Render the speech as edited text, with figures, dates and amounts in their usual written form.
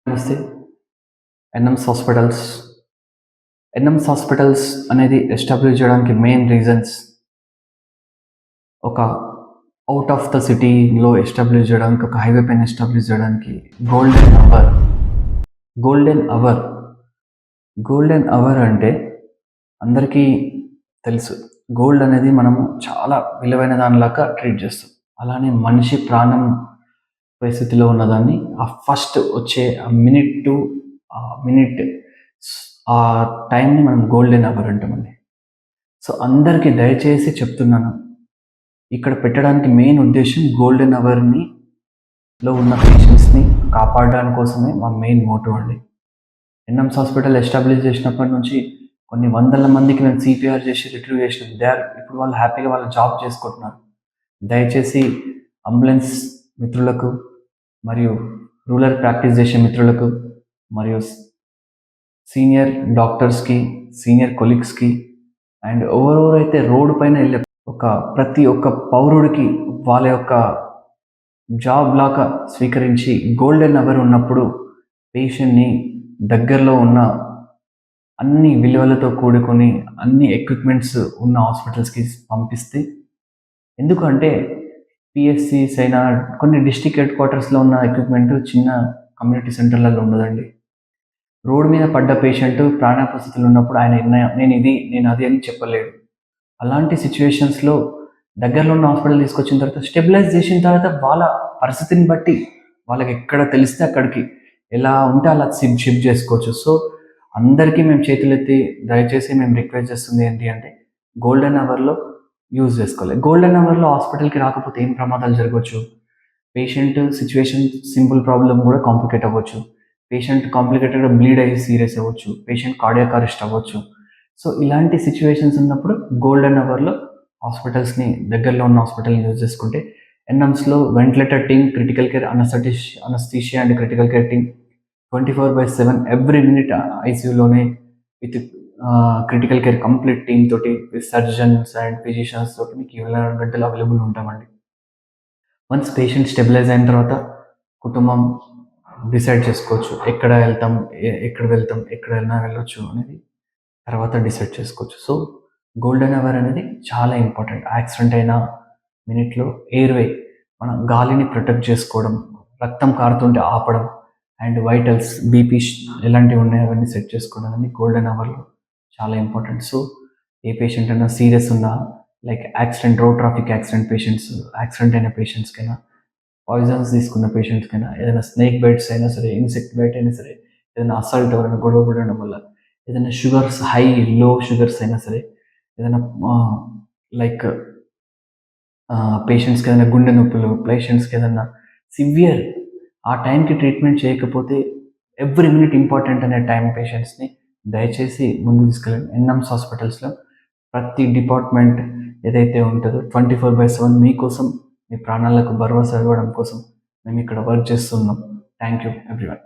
నమస్తే. NMS hospitals. NMS hospitals అనేది establish చేయడానికి మెయిన్ రీజన్స్ ఒక ఔట్ ఆఫ్ ద సిటీలో ఎస్టాబ్లిష్ చేయడానికి, ఒక హైవే పైన ఎస్టాబ్లిష్ చేయడానికి golden hour. Golden hour. Golden hour అంటే అందరికీ తెలుసు. గోల్డ్ అనేది మనము చాలా విలువైన దానిలాగా ట్రీట్ చేస్తాం. అలానే మనిషి ప్రాణం పరిస్థితిలో ఉన్నదాన్ని ఆ ఫస్ట్ వచ్చే మినిట్ ఆ టైంని మనం గోల్డెన్ అవర్ అంటామండి. సో అందరికీ దయచేసి చెప్తున్నాను, ఇక్కడ పెట్టడానికి మెయిన్ ఉద్దేశం గోల్డెన్ అవర్ని లో ఉన్న పేషెంట్స్ని కాపాడడానికి కోసమే మా మెయిన్ మోటో అండి. ఎన్ఎమ్స్ హాస్పిటల్ ఎస్టాబ్లిష్ చేసినప్పటి నుంచి కొన్ని వందల మందికి నేను సిపిఆర్ చేసి రిట్రీవ్ చేసిన ఇప్పుడు వాళ్ళు హ్యాపీగా వాళ్ళ జాబ్ చేసుకుంటున్నారు. దయచేసి అంబులెన్స్ మిత్రులకు మరియు రూరల్ ప్రాక్టీస్ చేసే మిత్రులకు మరియు సీనియర్ డాక్టర్స్కి, సీనియర్ కొలీగ్స్కి అండ్ ఎవరెవరైతే రోడ్డు పైన వెళ్ళే ప్రతి ఒక్క పౌరుడికి వాళ్ళ యొక్క జాబ్ లాగా స్వీకరించి గోల్డెన్ అవర్ ఉన్నప్పుడు పేషెంట్ని దగ్గరలో ఉన్న అన్ని విలువలతో కూడుకొని అన్ని ఎక్విప్మెంట్స్ ఉన్న హాస్పిటల్స్కి పంపిస్తే, ఎందుకంటే పిఎస్సిస్ అయినా కొన్ని డిస్ట్రిక్ట్ హెడ్ క్వార్టర్స్లో ఉన్న ఎక్విప్మెంట్ చిన్న కమ్యూనిటీ సెంటర్లలో ఉండదండి. రోడ్డు మీద పడ్డ పేషెంట్ ప్రాణాపస్థితులు ఉన్నప్పుడు ఆయన నేను అది అని చెప్పలేడు. అలాంటి సిచ్యువేషన్స్లో దగ్గరలో ఉన్న హాస్పిటల్ తీసుకొచ్చిన తర్వాత స్టెబిలైజ్ చేసిన తర్వాత వాళ్ళ పరిస్థితిని బట్టి వాళ్ళకి ఎక్కడ తెలిస్తే అక్కడికి ఎలా ఉంటే అలా షిఫ్ట్ చేసుకోవచ్చు. సో అందరికీ మేము చేతులెత్తి దయచేసి మేము రిక్వెస్ట్ చేస్తుంది ఏంటి అంటే గోల్డెన్ అవర్లో యూజ్ చేసుకోవాలి. గోల్డెన్ అవర్లో హాస్పిటల్కి రాకపోతే ఏం ప్రమాదాలు జరగవచ్చు? పేషెంట్ సిచ్యువేషన్ సింపుల్ ప్రాబ్లం కూడా కాంప్లికేట్ అవ్వచ్చు. పేషెంట్ కాంప్లికేటెడ్గా బ్లీడ్ అయ్యి సీరియస్ అవ్వచ్చు. పేషెంట్ కార్డియాక్ అరెస్ట్ అవ్వచ్చు. సో ఇలాంటి సిచ్యువేషన్స్ ఉన్నప్పుడు గోల్డెన్ అవర్లో హాస్పిటల్స్ని దగ్గరలో ఉన్న హాస్పిటల్ని యూజ్ చేసుకుంటే ఎన్ఎమ్స్లో ventilator team, critical care anaesthesia and critical care team 24/7 every minute ఐసీయూలోనే with critical care complete team తోటి సర్జన్స్ అండ్ ఫిజిషియన్స్ తోటి మీకు 24 గంటలు అవైలబుల్ ఉంటామండి. వన్స్ పేషెంట్ స్టెబిలైజ్ అయిన తర్వాత కుటుంబం డిసైడ్ చేసుకోవచ్చు ఎక్కడ వెళ్తాం, ఎక్కడ వెళ్ళొచ్చు అనేది తర్వాత డిసైడ్ చేసుకోవచ్చు. సో గోల్డెన్ అవర్ అనేది చాలా ఇంపార్టెంట్. యాక్సిడెంట్ అయిన మినిట్లో ఎయిర్వే, మన గాలిని ప్రొటెక్ట్ చేసుకోవడం, రక్తం కారుతుంటే ఆపడం అండ్ వైటల్స్, బీపీ ఎలాంటివి ఉన్నాయో అవన్నీ సెట్ చేసుకోవడం అనేది గోల్డెన్ అవర్లో చాలా ఇంపార్టెంట్. సో ఏ పేషెంట్ అయినా సీరియస్ ఉన్నా, like road traffic accident patients, accident అయిన పేషెంట్స్కైనా, పాయిజన్స్ తీసుకున్న పేషెంట్స్కైనా, ఏదైనా స్నేక్ బైట్స్ అయినా సరే, ఇన్సెక్ట్ బైట్ అయినా సరే, ఏదైనా అసాల్ట్ ఎవరైనా గొడవ పడడం వల్ల, ఏదైనా షుగర్స్ లో షుగర్స్ అయినా సరే, ఏదైనా లైక్ పేషెంట్స్కి ఏదైనా గుండె నొప్పులు, పేషెంట్స్కి ఏదైనా సివియర్ ఆ టైంకి ట్రీట్మెంట్ చేయకపోతే ఎవ్రీ మినిట్ ఇంపార్టెంట్ అనే టైం పేషెంట్స్ని దయచేసి ముందు తీసుకెళ్ళండి. ఎన్ఎమ్స్ హాస్పిటల్స్లో ప్రతి డిపార్ట్మెంట్ ఏదైతే ఉంటుందో 24/7 మీకోసం, మీ ప్రాణాలకు భరోసా ఇవ్వడం కోసం మేము ఇక్కడ వర్క్ చేస్తున్నాం. Thank you everyone.